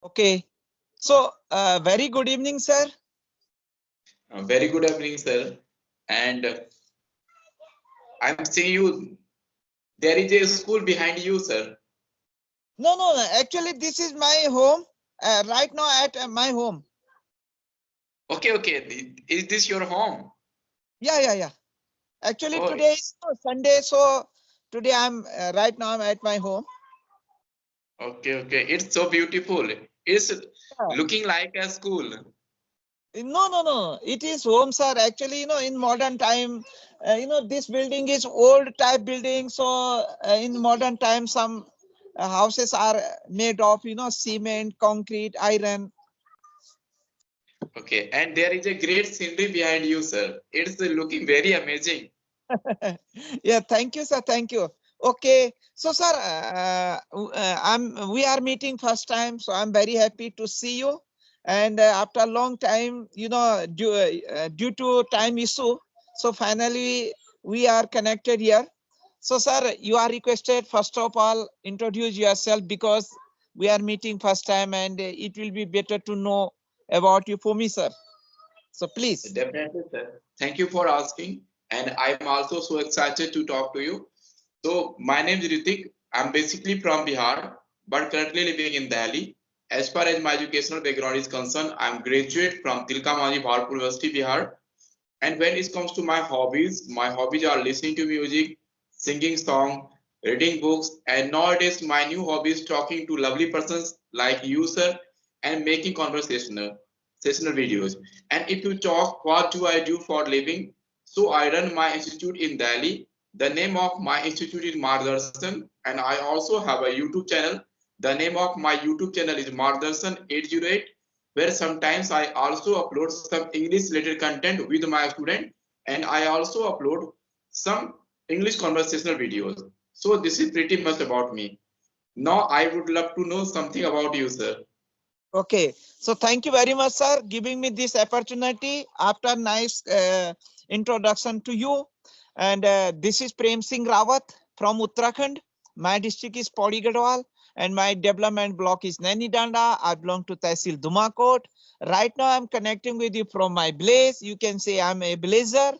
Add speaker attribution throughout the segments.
Speaker 1: Okay. So, very good evening, sir.
Speaker 2: Very good evening, sir. And I'm seeing you. There is a school behind you, sir.
Speaker 1: No, no, no. Actually, this is my home. Right now at my home.
Speaker 2: Okay, okay. Is this your home?
Speaker 1: Yeah, yeah, yeah. Actually,
Speaker 2: Oh,
Speaker 1: today is Sunday, so today I'm right now I'm at my home.
Speaker 2: okay, okay. It's so beautiful. It's
Speaker 1: Yeah.
Speaker 2: looking like a school.
Speaker 1: No, no, no. It is home, sir. Actually, in modern time, this building is old type building. So, in modern time, some houses are made of, cement, concrete, iron.
Speaker 2: Okay, and there is a great scenery behind you, sir. It's looking very amazing.
Speaker 1: Yeah, thank you, sir. Thank you. Okay, so sir, we are meeting first time, so I'm very happy to see you. And after a long time, due to time issue, so finally we are connected here. So, sir, you are requested first of all introduce yourself because we are meeting first time, and it will be better to know about you for me, sir. So, please.
Speaker 2: Definitely, sir. Thank you for asking. And I'm also so excited to talk to you. So, my name is Ritik. I'm basically from Bihar, but currently living in Delhi. As far as my educational background is concerned, I'm graduate from Tilkamani Bharpur University, Bihar. And when it comes to my hobbies are listening to music, singing song, reading books, and nowadays my new hobby is talking to lovely persons like you, sir, and making conversational videos. And if you talk, what do I do for living? So I run my institute in Delhi. The name of my institute is Mardarshan, and I also have a YouTube channel. The name of my YouTube channel is Mardarshan 808, where sometimes I also upload some English related content with my student, and I also upload some English conversational videos. So this is pretty much about me. Now I would love to know something about you, sir.
Speaker 1: Okay, so thank you very much, sir, giving me this opportunity after nice introduction to you. And this is Prem Singh Rawat from Uttarakhand. My district is Pauri Garhwal, and my development block is Naini Danda. I belong to Tehsil Dumakot. Right now, I'm connecting with you from my village. You can say I'm a villager,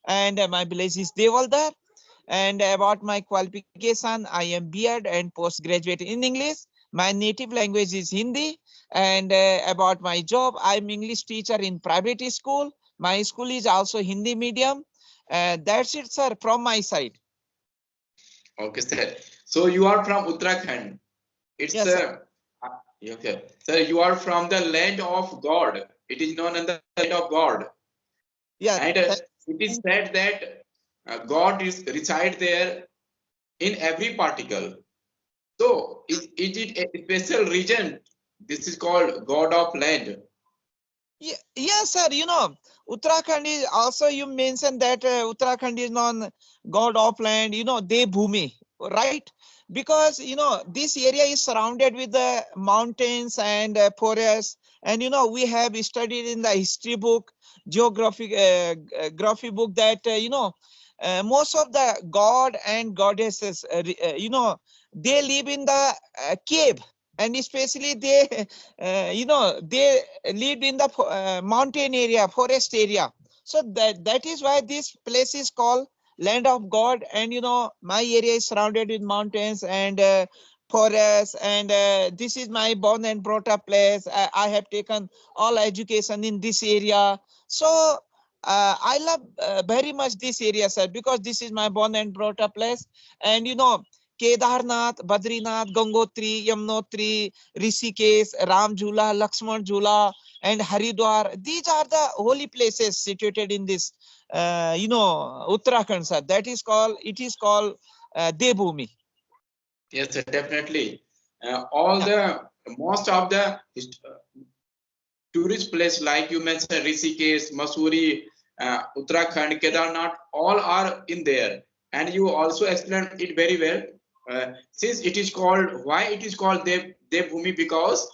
Speaker 1: and my village is Devaldar. And about my qualification, I am B.Ed and postgraduate in English. My native language is Hindi. And about my job, I'm English teacher in private school. My school is also Hindi medium. That's it, sir, from my side.
Speaker 2: Okay, sir. So you are from Uttarakhand. It's
Speaker 1: Yes, sir.
Speaker 2: okay. Sir, you are from the land of God. It is known as the land of God.
Speaker 1: Yeah,
Speaker 2: And it is
Speaker 1: thank you.
Speaker 2: said that God is reside there in every particle. So is it a special region? This is called God of land.
Speaker 1: Yeah, yes, sir. Uttarakhand is also, you mentioned that Uttarakhand is non god of land, Devbhumi, right? Because, this area is surrounded with the mountains and forests. And, we have studied in the history book, geography book that, most of the god and goddesses, they live in the cave. And especially they lived in the mountain area, forest area. So that is why this place is called land of God. And my area is surrounded with mountains and forests. And this is my born and brought up place. I have taken all education in this area. So I love very much this area, sir, because this is my born and brought up place. And Kedarnath, Badrinath, Gangotri, Yamunotri, Rishikesh, Ram Jhula, Lakshman Jhula, and Haridwar. These are the holy places situated in this, Uttarakhand, sir. It is called Devbhumi.
Speaker 2: Yes, sir, definitely. All
Speaker 1: Yeah,
Speaker 2: the most of the tourist place like you mentioned Rishikesh, Masuri, Uttarakhand, Kedarnath, all are in there. And you also explained it very well. Since it is called, why it is called Devbhumi, because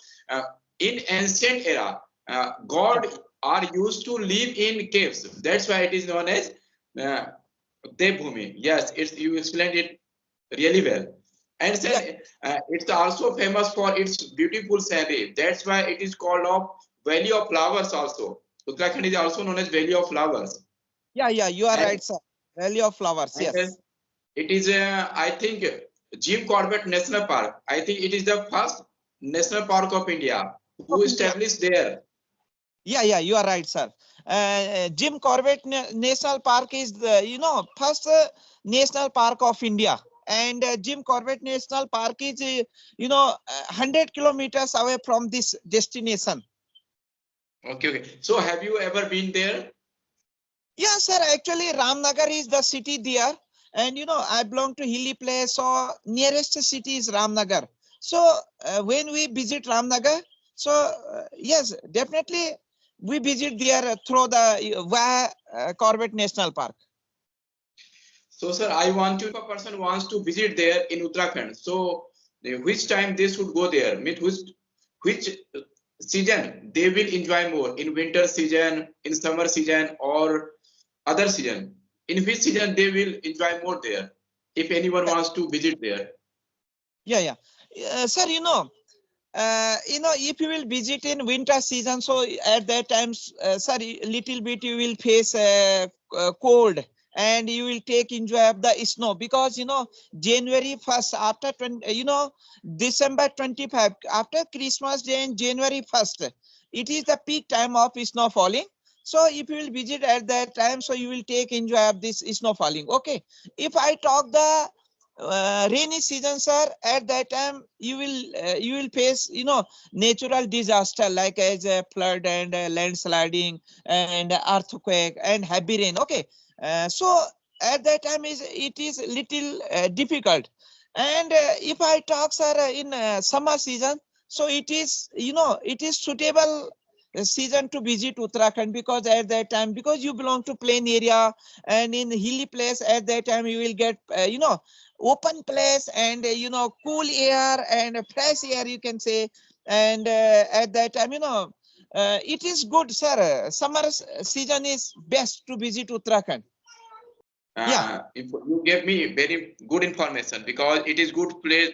Speaker 2: in ancient era,
Speaker 1: yeah,
Speaker 2: God are used to live in caves. That's why it is known as uh, Devbhumi. Yes, you explained it really well. And
Speaker 1: Yeah,
Speaker 2: then it's also famous for its beautiful scenery. That's why it is called of Valley of Flowers also. Uttarakhand is also known as Valley of Flowers.
Speaker 1: yeah, you are
Speaker 2: And,
Speaker 1: right, sir. Valley of Flowers,
Speaker 2: and
Speaker 1: yes.
Speaker 2: it is, I think, Jim Corbett National Park. I think it is the first national park of India
Speaker 1: Of
Speaker 2: who
Speaker 1: India.
Speaker 2: established there.
Speaker 1: Yeah, you are right, sir. Jim Corbett National Park is the, first national park of India. And Jim Corbett National Park is, 100 kilometers away from this destination.
Speaker 2: Okay. So have you ever been there?
Speaker 1: Yeah, sir. Actually, Ramnagar is the city there. And, I belong to hilly place. So nearest city is Ramnagar. So when we visit Ramnagar, so yes, definitely we visit there through the via Corbett National Park.
Speaker 2: So, sir, I want to, if a person wants to visit there in Uttarakhand, so which time they should go there? Means which season they will enjoy more? In winter season, in summer season, or other season? In which season they will enjoy more there? If anyone wants to visit there.
Speaker 1: Yeah. Sir, if you will visit in winter season, so at that time, sir, little bit you will face cold, and you will take enjoy of the snow, because January 1st after 20, December 25 after Christmas Day and January 1st, it is the peak time of snow falling. So if you will visit at that time, so you will take enjoy of this snow falling. Okay. If I talk the rainy season, sir, at that time you will face natural disaster like as a flood and landsliding and earthquake and heavy rain. Okay. So at that time it is little difficult. And if I talk, sir, in summer season, so it is it is suitable season to visit Uttarakhand, because at that time, because you belong to plain area, and in hilly place at that time you will get open place, and cool air and fresh air, you can say. And at that time, it is good, sir. Summer season is best to visit Uttarakhand. Yeah,
Speaker 2: If you gave me very good information, because it is good place,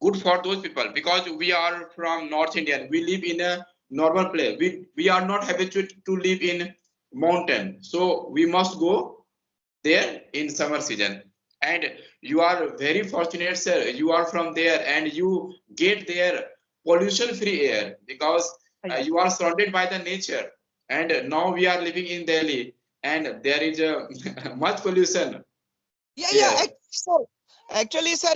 Speaker 2: good for those people, because we are from North Indian. We live in a normal place. We are not habituated to live in mountain, so we must go there in summer season. And you are very fortunate, sir. You are from there and you get there pollution free air, because
Speaker 1: yeah,
Speaker 2: you are surrounded by the nature. And now we are living in Delhi and there is much pollution
Speaker 1: yeah.
Speaker 2: here.
Speaker 1: Actually, sir,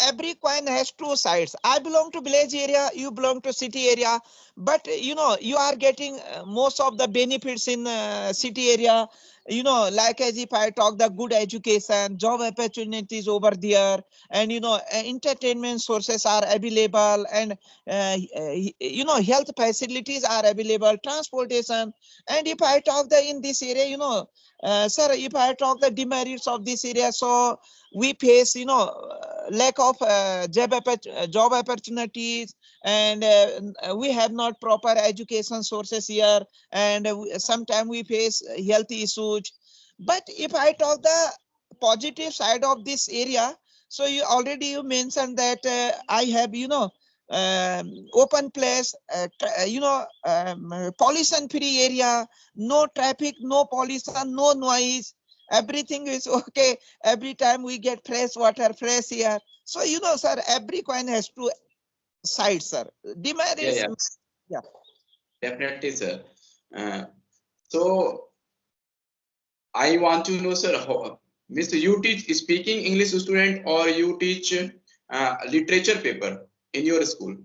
Speaker 1: every coin has two sides. I belong to village area, you belong to city area, but you are getting most of the benefits in city area. Like as if I talk the good education, job opportunities over there, and entertainment sources are available, and health facilities are available, transportation. And if I talk the in this area, sir, if I talk the demerits of this area, so we face lack of job opportunities, and we have not proper education sources here, and sometimes we face health issues. But if I talk the positive side of this area, so you mentioned that I have open place, pollution free area, no traffic, no pollution, no noise, everything is okay. Every time we get fresh water, fresh air. So sir, every coin has two sides, sir. Demand
Speaker 2: Yeah,
Speaker 1: is,
Speaker 2: yeah,
Speaker 1: yeah.
Speaker 2: definitely, sir. Uh, so I want to know, sir, how, Mr. You teach speaking English student or you teach literature paper in your school?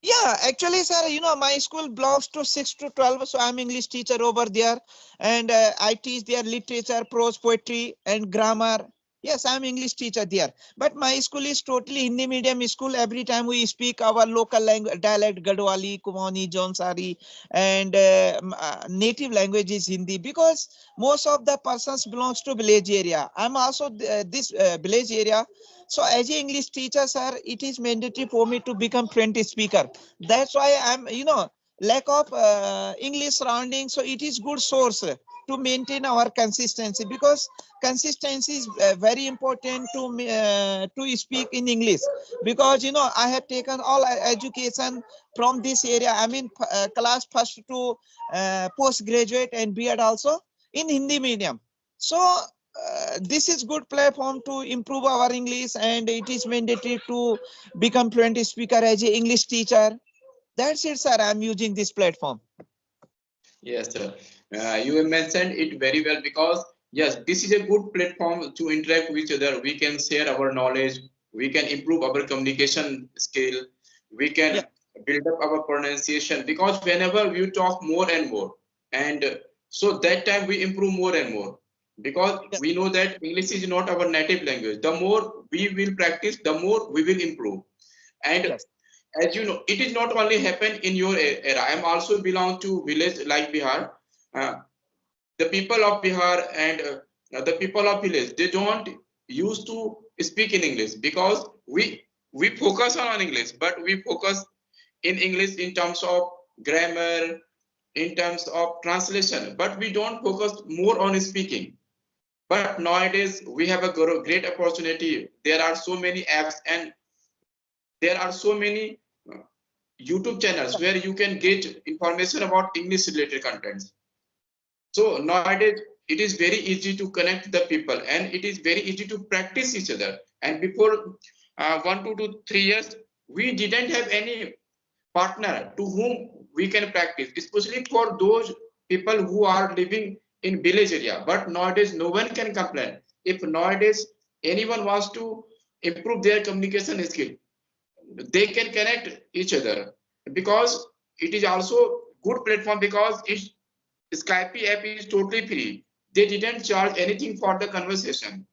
Speaker 1: Yeah, actually, sir, my school belongs to 6 to 12, so I'm English teacher over there, and I teach their literature, prose, poetry, and grammar. Yes, I'm English teacher there, but my school is totally Hindi medium school. Every time we speak our local language, dialect, Gadwali, Kumani, Jonsari, and native language is Hindi, because most of the persons belongs to village area. I'm also this village area. So as a English teacher, sir, it is mandatory for me to become fluent speaker. That's why I'm, lack of English surrounding. So it is good source. to maintain our consistency, because consistency is very important to speak in English. Because I have taken all education from this area. I mean, class first to postgraduate and B.Ed also in Hindi medium. So this is good platform to improve our English, and it is mandatory to become fluent speaker as a English teacher. That's it, sir. I'm using this platform.
Speaker 2: Yes, sir. You have mentioned it very well, because yes, this is a good platform to interact with each other. We can share our knowledge. We can improve our communication skill. We can build up our pronunciation, because whenever we talk more and more, and so that time we improve more and more, because we know that English is not our native language. The more we will practice, the more we will improve. And as you know, it is not only happen in your era. I am also belong to village like Bihar. The people of Bihar and the people of village, they don't used to speak in English, because we focus on English, but we focus in English in terms of grammar, in terms of translation, but we don't focus more on speaking. But nowadays we have a great opportunity. There are so many apps, and there are so many YouTube channels where you can get information about English related contents. So nowadays it is very easy to connect the people, and it is very easy to practice each other. And before 1 to 3 years, we didn't have any partner to whom we can practice, especially for those people who are living in village area. But nowadays no one can complain. If nowadays anyone wants to improve their communication skill, they can connect each other, because it is also good platform, because it's Skype app is totally free. They didn't charge anything for the conversation.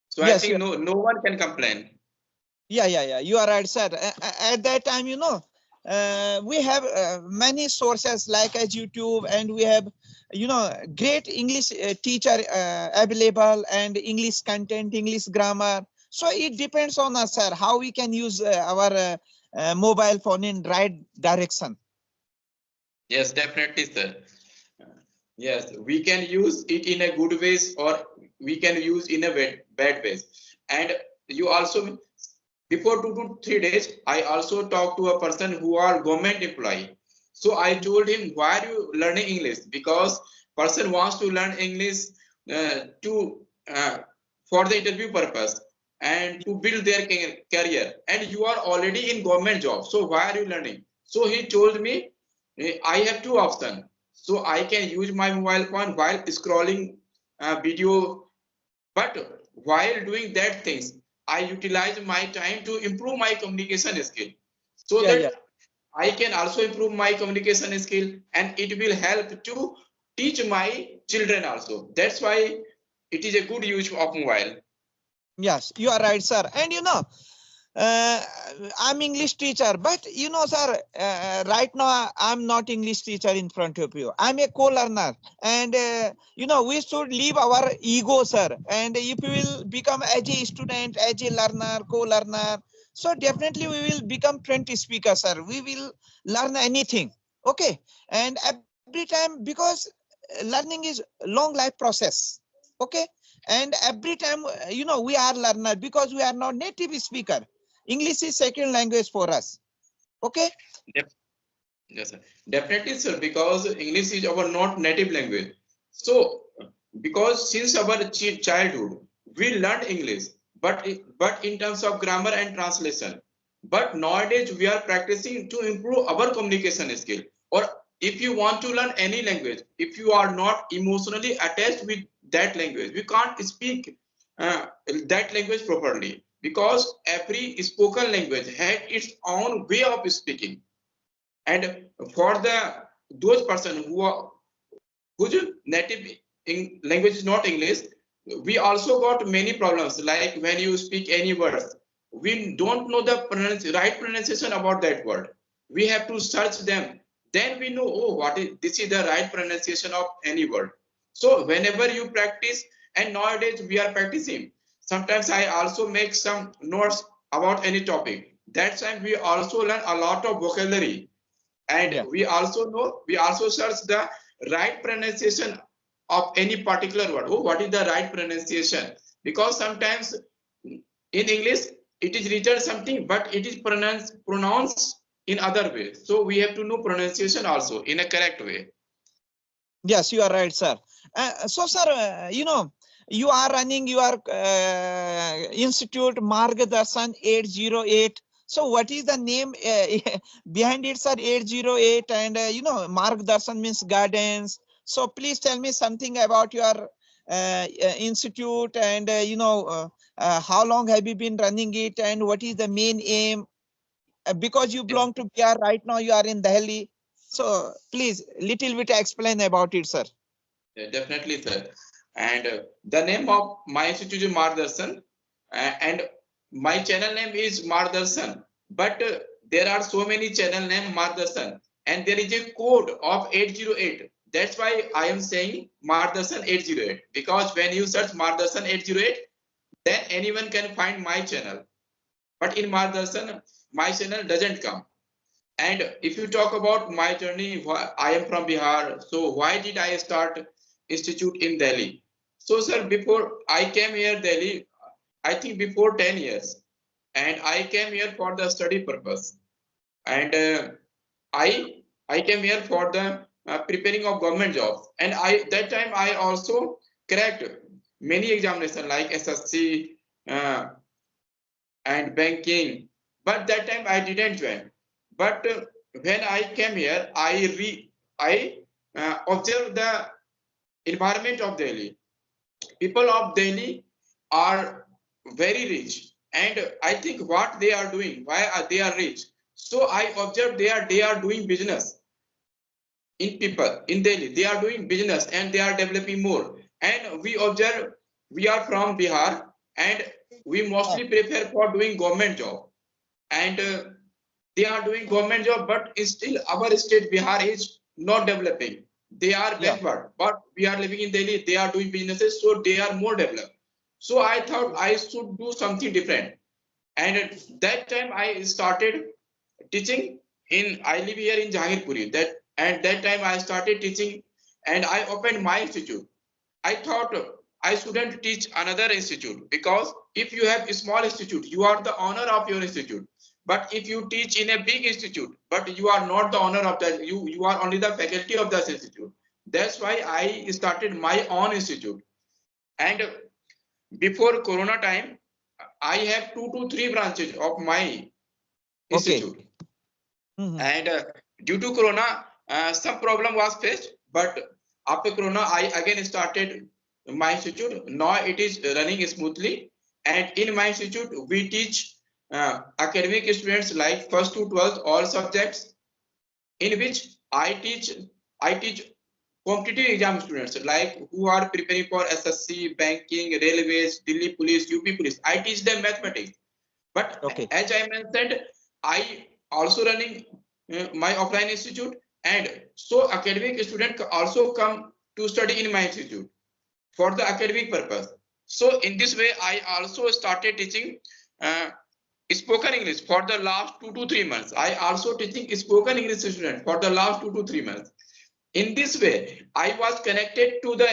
Speaker 2: So I think no one can complain.
Speaker 1: Yeah. You are right, sir. At that time, we have many sources like as YouTube, and we have, great English teacher available, and English content, English grammar. So it depends on us, sir, how we can use our mobile phone in right direction.
Speaker 2: Yes, definitely, sir. Yes, we can use it in a good ways, or we can use in a bad ways. And you also, before 2 to 3 days, I also talked to a person who are government employee. So I told him, why are you learning English? Because person wants to learn English to for the interview purpose and to build their career. And you are already in government job. So why are you learning? So he told me, I have two options. So I can use my mobile phone while scrolling video, but while doing that things, I utilize my time to improve my communication skill, so that I can also improve my communication skill, and it will help to teach my children also. That's why it is a good use of mobile.
Speaker 1: Yes, you are right, sir. And uh, I'm English teacher, but sir, right now I'm not English teacher in front of you. I'm a co-learner, and we should leave our ego, sir. And if we will become as a student, as a learner, co-learner, so definitely we will become fluent speaker, sir. We will learn anything. Okay, and every time, because learning is long life process. Okay, and every time we are learner, because we are not native speaker. English is second language for us. Okay.
Speaker 2: Yes, sir. Definitely, sir, because English is our not native language. So, because since our childhood, we learned English, but in terms of grammar and translation. But nowadays, we are practicing to improve our communication skill. Or if you want to learn any language, if you are not emotionally attached with that language, we can't speak that language properly, because every spoken language has its own way of speaking. And for those person whose native language is not English, we also got many problems. Like when you speak any words, we don't know the right pronunciation about that word. We have to search them. Then we know, oh, this is the right pronunciation of any word. So whenever you practice, and nowadays we are practicing. Sometimes I also make some notes about any topic. That time we also learn a lot of vocabulary, and we also know, we also search the right pronunciation of any particular word. Oh, what is the right pronunciation? Because sometimes in English it is written something, but it is pronounced in other way. So we have to know pronunciation also in a correct way.
Speaker 1: Yes, you are right, sir. So, sir, you are running your institute Margdarshan 808. So, what is the name behind it, sir? 808, and Margdarshan means guidance. So, please tell me something about your institute, and how long have you been running it, and what is the main aim? Because you belong to PR right now, you are in Delhi. So, please, little bit explain about it, sir.
Speaker 2: Yeah, definitely, sir. And the name of my institute is Mardarshan, and my channel name is Mardarshan. But there are so many channel name Mardarshan, and there is a code of 808. That's why I am saying Mardarshan 808, because when you search Mardarshan 808, then anyone can find my channel. But in Mardarshan, my channel doesn't come. And if you talk about my journey, I am from Bihar. So why did I start institute in Delhi? So sir, before I came here Delhi, I think before 10 years, and I came here for the study purpose. And I came here for the preparing of government jobs. And that time I also cracked many examinations like SSC and banking. But that time I didn't join. But when I came here, I observed the environment of Delhi. People of Delhi are very rich, and I think what they are doing, why are they are rich? So I observed they are doing business in people in Delhi. They are doing business and they are developing more. And we observe we are from Bihar, and we mostly prefer for doing government job. And they are doing government job, but still our state Bihar is not developing. They are backward, but we are living in Delhi. They are doing businesses, so they are more developed. So I thought I should do something different, and at that time I started teaching in. I live here in Jahangirpuri. That time I started teaching, and I opened my institute. I thought I shouldn't teach another institute, because if you have a small institute, you are the owner of your institute. But if you teach in a big institute, but you are not the owner of that, you are only the faculty of that institute. That's why I started my own institute. And before Corona time, I have 2 to 3 branches of my institute.
Speaker 1: Okay. Mhm.
Speaker 2: And due to Corona, some problem was faced. But after Corona, I again started my institute. Now it is running smoothly. And in my institute, we teach academic students like first to 12th all subjects, in which I teach competitive exam students like who are preparing for SSC, banking, railways, Delhi police, UP police. I teach them mathematics. But
Speaker 1: Okay.
Speaker 2: as I mentioned, I also running my offline institute, and so academic student also come to study in my institute for the academic purpose. So in this way, I also started teaching uh, spoken English for the last 2 to 3 months. I also teaching spoken English student for the last 2 to 3 months. In this way, I was connected to the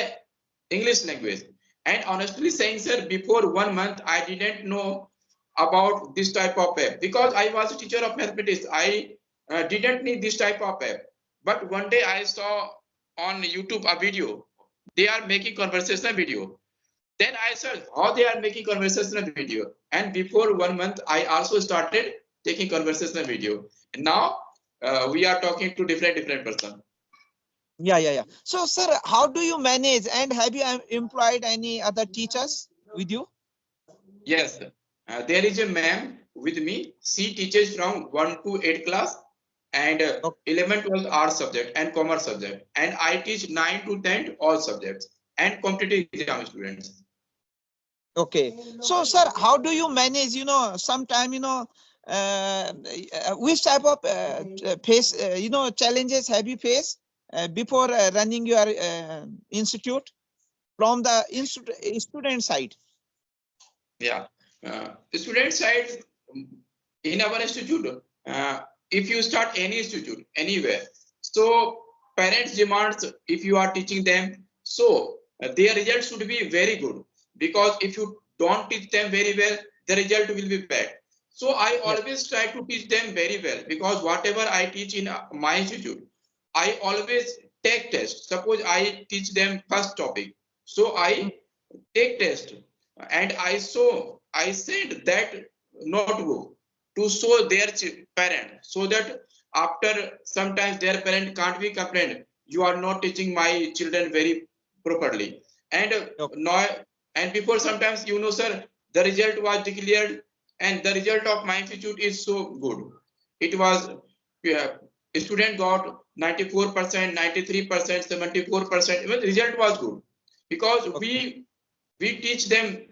Speaker 2: English language. And honestly saying, sir, before 1 month, I didn't know about this type of app, because I was a teacher of mathematics. I didn't need this type of app. But one day I saw on YouTube a video. They are making conversational video. Then I searched how they are making conversational video. And before 1 month, I also started taking conversational video. And now we are talking to different person.
Speaker 1: Yeah. So, sir, how do you manage, and have you employed any other teachers with you?
Speaker 2: Yes, there is a ma'am with me. She teaches from 1 to 8 class, and 11 12 art subject and commerce subject. And I teach 9 to 10 all subjects and competitive exam students.
Speaker 1: Okay. So, sir, how do you manage? Sometime, which type of challenges have you faced before running your institute from the student side?
Speaker 2: Yeah, student side in our institute. If you start any institute anywhere, so parents demands if you are teaching them, So their result should be very good, because if you don't teach them very well, the result will be bad. So I always try to teach them very well, because whatever I teach in my institute, I always take test. Suppose I teach them first topic, so I take test, and I send that notebook to show their parent, so that after sometimes their parent can't be complained, you are not teaching my children very properly. And now, and before sometimes, sir, the result was declared, and the result of my institute is so good. It was a student got 94%, 93%, 74%. Even the result was good, because we teach them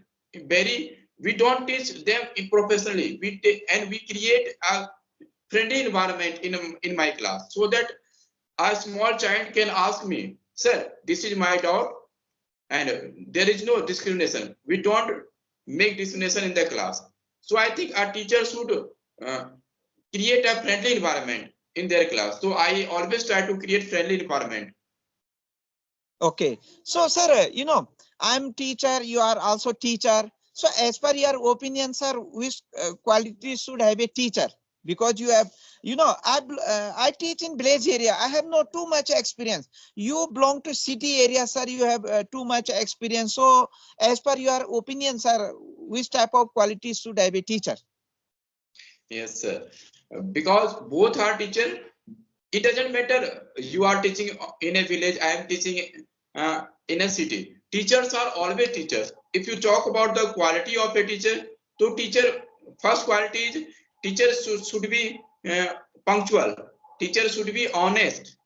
Speaker 2: we don't teach them professionally. And we create a friendly environment in my class, so that a small child can ask me, sir, this is my doubt, and there is no discrimination. We don't make discrimination in the class. So I think our teachers should create a friendly environment in their class. So I always try to create friendly environment.
Speaker 1: Okay. So, sir, I'm teacher, you are also teacher. So as per your opinion, sir, which qualities should have a teacher? Because you have, I teach in village area. I have not too much experience. You belong to city area, sir. You have too much experience. So as per your opinion, sir, which type of qualities should have a teacher?
Speaker 2: Yes, sir. Because both are teacher. It doesn't matter you are teaching in a village, I am teaching in a city. Teachers are always teachers. If you talk about the quality of a teacher, so teacher, first quality is teachers should be punctual. Teacher should be honest,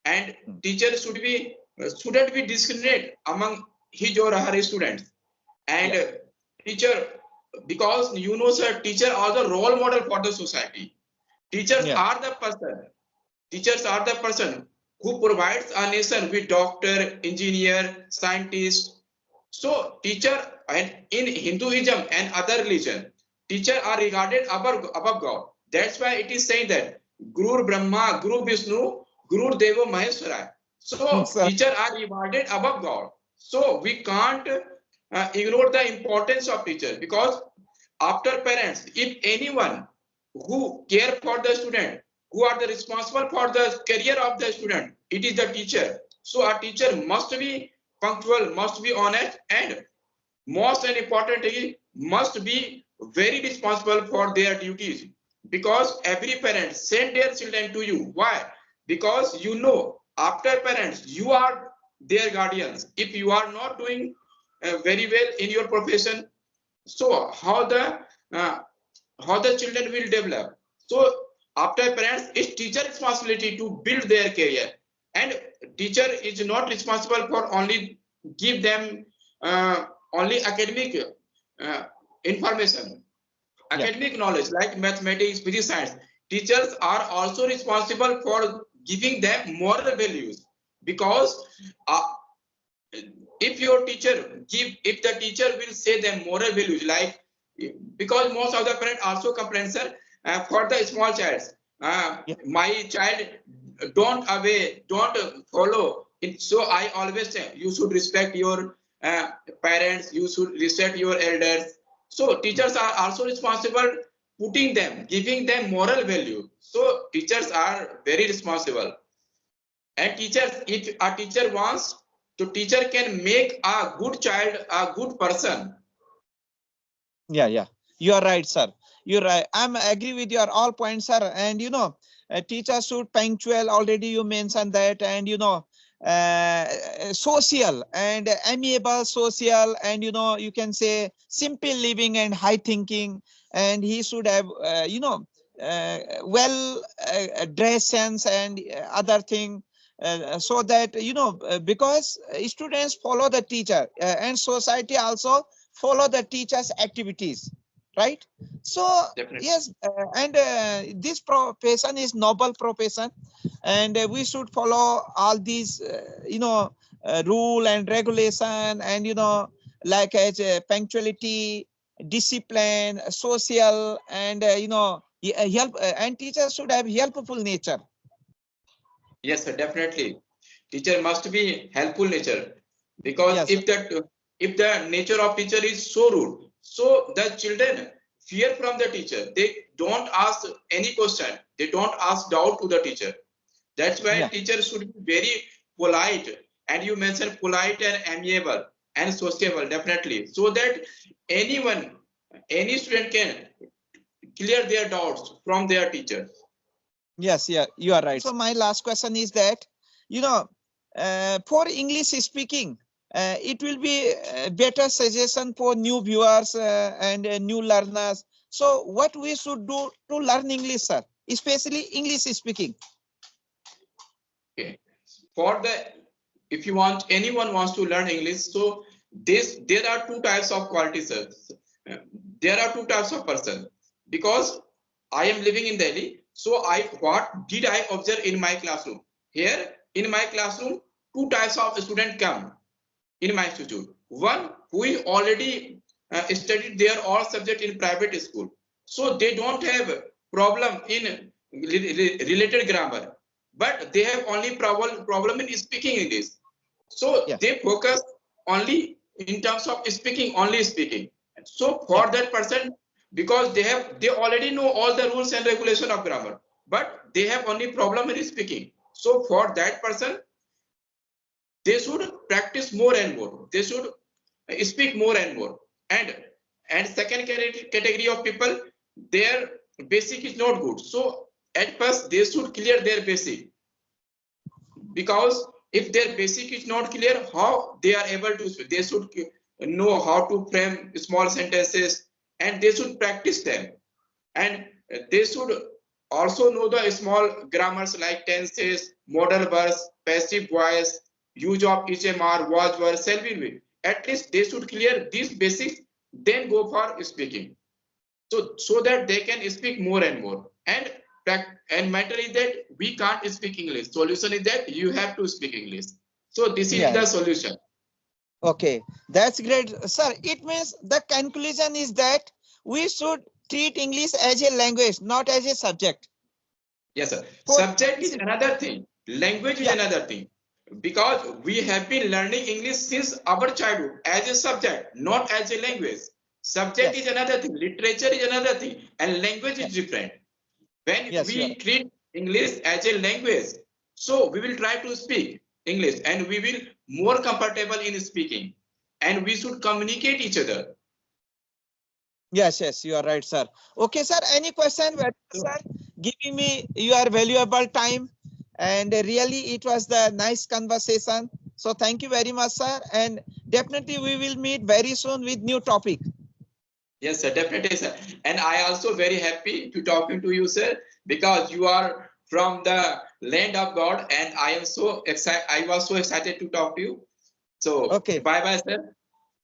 Speaker 2: and teacher shouldn't be discriminate among his or her students. And teacher, because sir, teacher are the role model for the society. Teachers are the person. Teachers are the person who provides a nation with doctor, engineer, scientist. So teacher, and in Hinduism and other religion, teacher are regarded above God. That's why it is saying that Guru Brahma, Guru Vishnu, Guru Deva Maheshwara. So teacher are regarded above God. So we can't ignore the importance of teacher, because after parents, if anyone who care for the student, who are the responsible for the career of the student, it is the teacher. So a teacher must be punctual, must be honest, and most and importantly, must be very responsible for their duties, because every parent send their children to you. Why? Because after parents, you are their guardians. If you are not doing very well in your profession, so how the children will develop? So after parents, it's teacher responsibility to build their career, and teacher is not responsible for only give them only academic information, academic knowledge like mathematics, physics, science. Teachers are also responsible for giving them moral values, because if the teacher will say them moral values, like, because most of the parents also complain, sir, for the small child, my child don't follow it. So I always say you should respect your parents, you should respect your elders. So teachers are also responsible giving them moral value. So teachers are very responsible. And teachers, if a teacher wants, so teacher can make a good child a good person.
Speaker 1: Yeah. You are right, sir. You're right. I'm agree with your all points, sir. And teachers should punctual. Already you mentioned that, and social and amiable, social, and you can say simple living and high thinking. And he should have well dress sense and other thing. So that because students follow the teacher, and society also follow the teacher's activities, right? So
Speaker 2: Definitely.
Speaker 1: yes, and this profession is noble profession, and we should follow all these rule and regulation, and like as punctuality, discipline, social, and help, and teachers should have helpful nature.
Speaker 2: Yes, sir, definitely. Teacher must be helpful nature. Because
Speaker 1: Yes.
Speaker 2: if the nature of teacher is so rude, so the children fear from the teacher. They don't ask any question. They don't ask doubt to the teacher. That's why
Speaker 1: Yeah.
Speaker 2: teachers should be very polite. And you mentioned polite and amiable and sociable, definitely, so that anyone, any student can clear their doubts from their teacher.
Speaker 1: Yes, yeah, you are right. So my last question is that, for English speaking, it will be a better suggestion for new viewers and new learners. So what we should do to learn English, sir, especially English speaking?
Speaker 2: Okay. For the, if you want, anyone wants to learn English, so there are two types of qualities. There are two types of person, because I am living in Delhi. So what did I observe in my classroom? Here in my classroom, two types of student come in my institute. One who is already studied their all subject in private school, so they don't have problem in related grammar, but they have only problem in speaking English. So
Speaker 1: Yeah,
Speaker 2: they focus only in terms of speaking, only speaking. So
Speaker 1: yeah,
Speaker 2: for that person, because they already know all the rules and regulation of grammar, but they have only problem in speaking. So for that person, they should practice more and more. They should speak more and more. And second category of people, their basic is not good. So at first they should clear their basic, because if their basic is not clear, how they are able to speak? They should know how to frame small sentences, and they should practice them. And they should also know the small grammars like tenses, modal verbs, passive voice, use of HMR, was, were, shall be. At least they should clear these basics, then go for speaking. So that they can speak more and more. And matter is that we can't speak English. Solution is that you have to speak English. So this is
Speaker 1: yeah.
Speaker 2: the solution.
Speaker 1: Okay, that's great, sir. It means the conclusion is that we should treat English as a language, not as a subject.
Speaker 2: Yes, sir.
Speaker 1: For
Speaker 2: Subject is another thing. Language is
Speaker 1: yeah,
Speaker 2: another thing. Because we have been learning English since our childhood as a subject, not as a language. Subject
Speaker 1: yes,
Speaker 2: is another thing. Literature is another thing. And language
Speaker 1: yeah,
Speaker 2: is different. When
Speaker 1: yes, you are
Speaker 2: we treat English as a language, so we will try to speak English and we will more comfortable in speaking. And we should communicate each other.
Speaker 1: Yes, yes, you are right, sir. Okay, sir. Any question, sir? Giving me your valuable time, and really, it was the nice conversation. So, thank you very much, sir. And definitely, we will meet very soon with new topic.
Speaker 2: Yes, sir, definitely, sir. And I also very happy to talking to you, sir, because you are from the land of God, and I am so excited. I was so excited to talk to you. So
Speaker 1: Okay.
Speaker 2: bye bye, sir.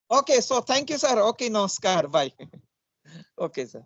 Speaker 1: Okay. So, thank you, sir. Okay, namaskar. Bye. Okay, sir.